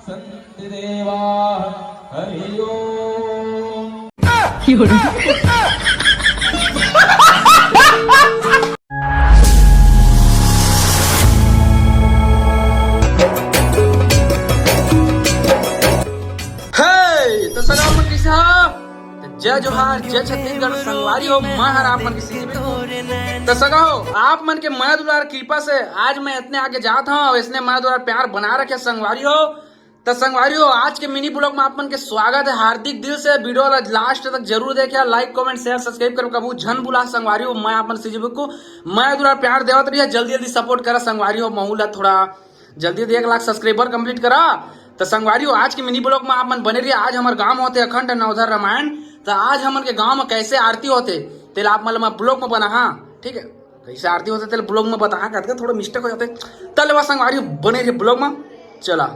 सन्ति देवाः हरि ओम। तो सगा मन किसी जय जोहार जय छत्तीसगढ़ संगवारी हो मैं हर आप मन किसी तो सगा हो आप मन के मैं दुलार कृपा से आज मैं इतने आगे जाता हूँ और इसने मैं दुलार प्यार बना रखे संगवारी हो। तो संगवारी हो आज के मिनी ब्लॉग में आप मन के स्वागत है हार्दिक दिल से। वीडियो लास्ट तक जरूर देखिए, लाइक कमेंट शेयर सब्सक्राइब कर कबू झन बुला संगवारी हो। मैं अपन सीजीबी को मैं दुलार प्यार देवत रही है, जल्दी जल्दी सपोर्ट करा संगवारी हो। महूला थोड़ा जल्दी 1 लाख सब्सक्राइबर कंप्लीट करा। तो संगवारी हो आज के मिनी ब्लॉग में आप मन बने रहिए। आज हमारे गांव होते अखंड नवधर रामायण। तो आज हमन के गांव में कैसे आरती होते तेल आप मतलब ब्लॉग में बना, हाँ ठीक है, कैसे आरती होते तेल ब्लॉग में बता करके थोड़ा मिस्टेक हो जाते तल संगवारी बने रहिए ब्लॉग में। चला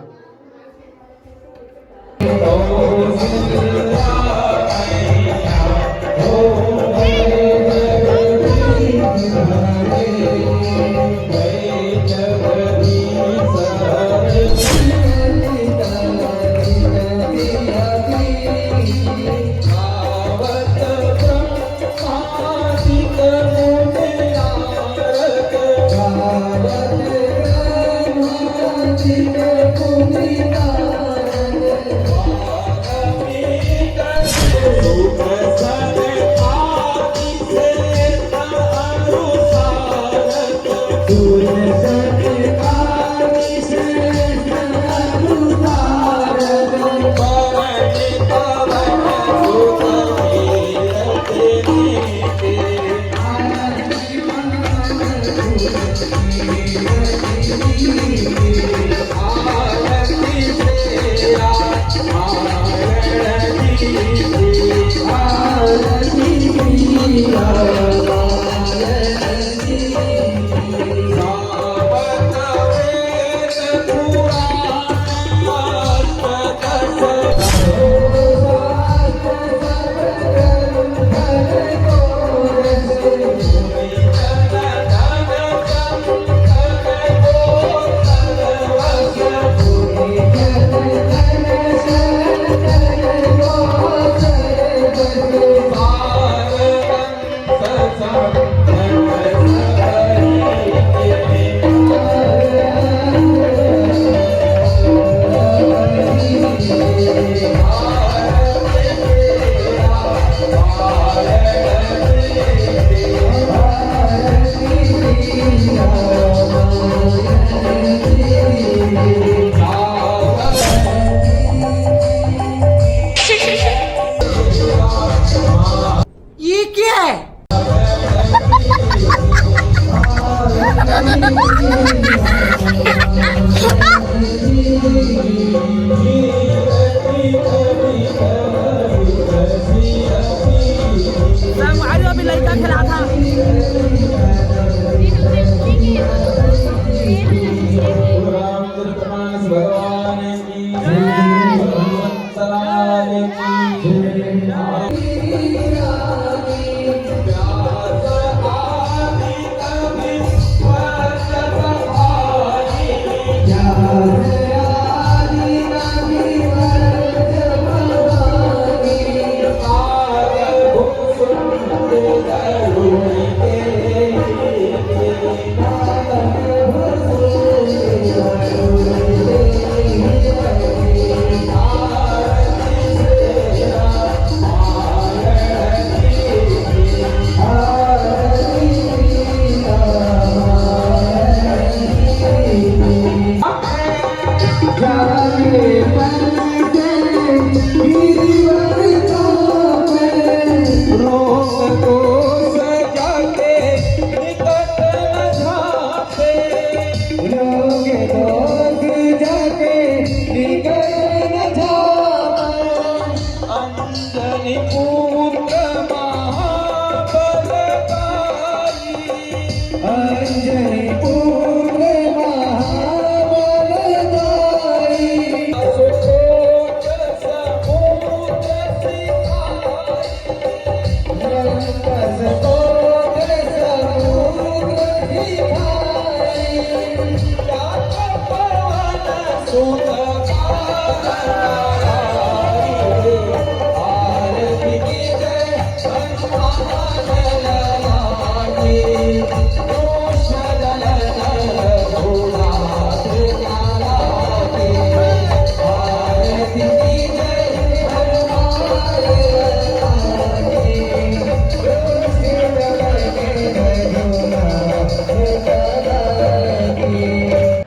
अभी लड़का खिला था।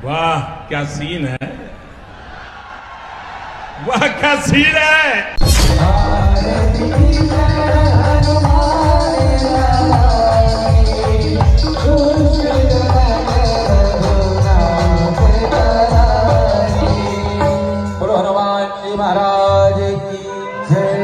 वाह क्या सीन है, वाह क्या सीन है। बोलो हनुमान जी महाराज की जय।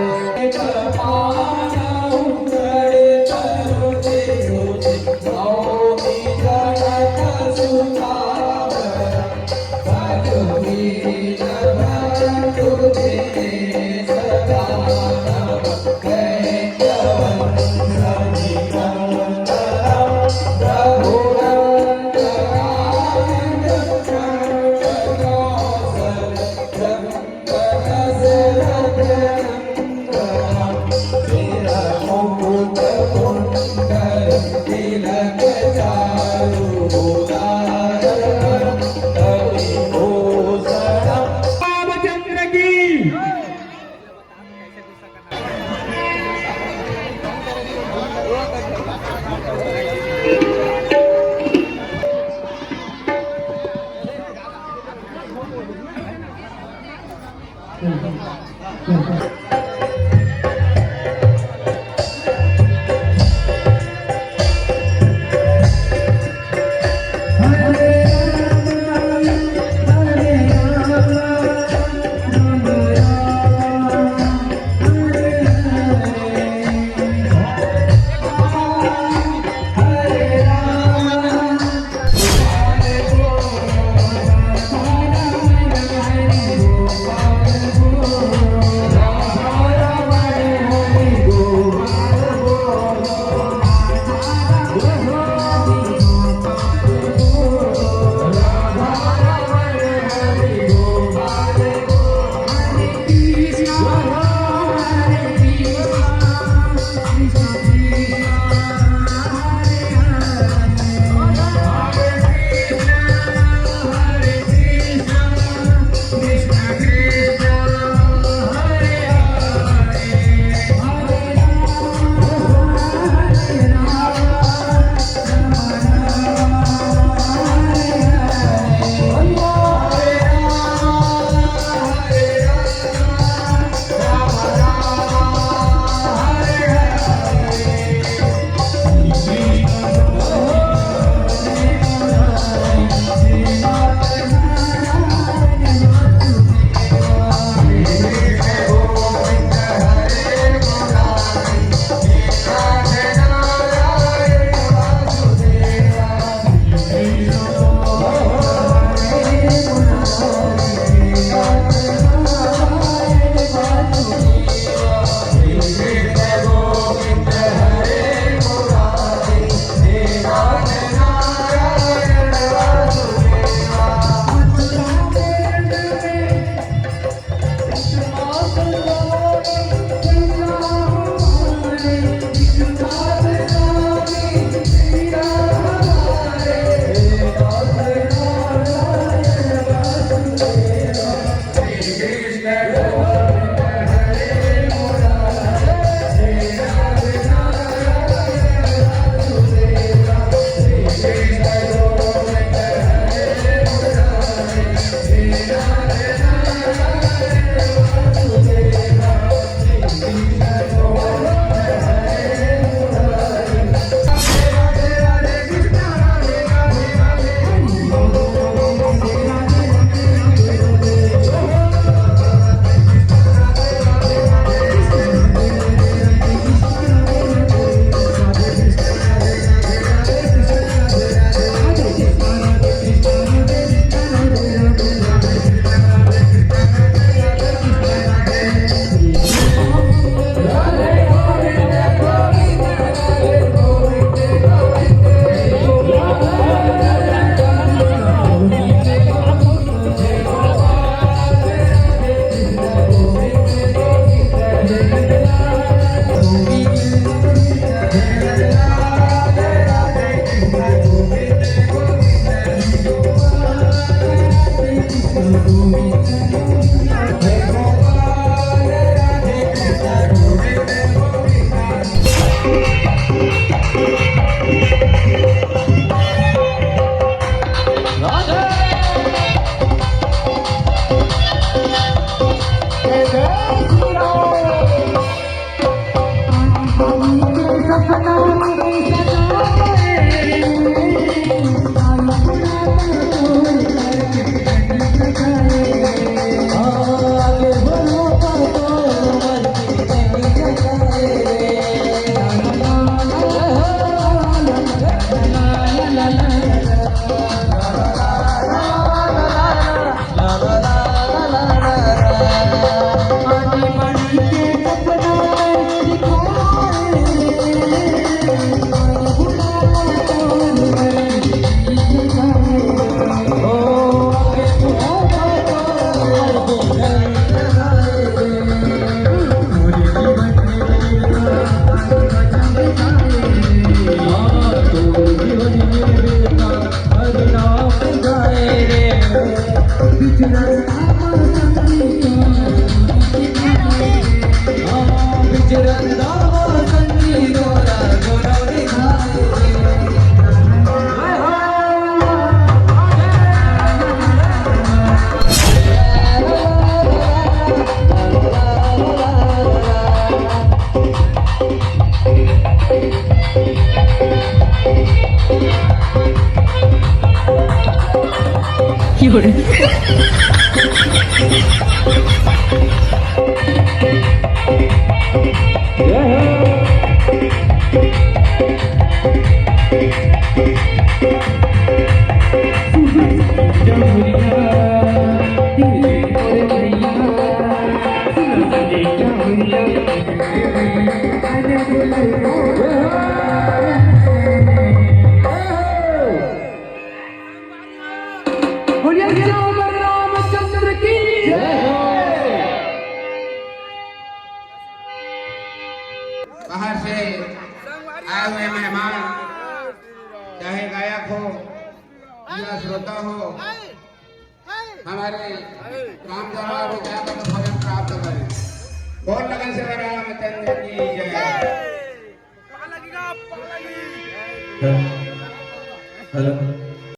बाहर से आए हुए मेहमान, चाहे गायक हो या श्रोता हो, हमारे राम दरबार में जाकर भोजन प्राप्त करें। बहुत लगन से रामचंद्र की जय। हेलो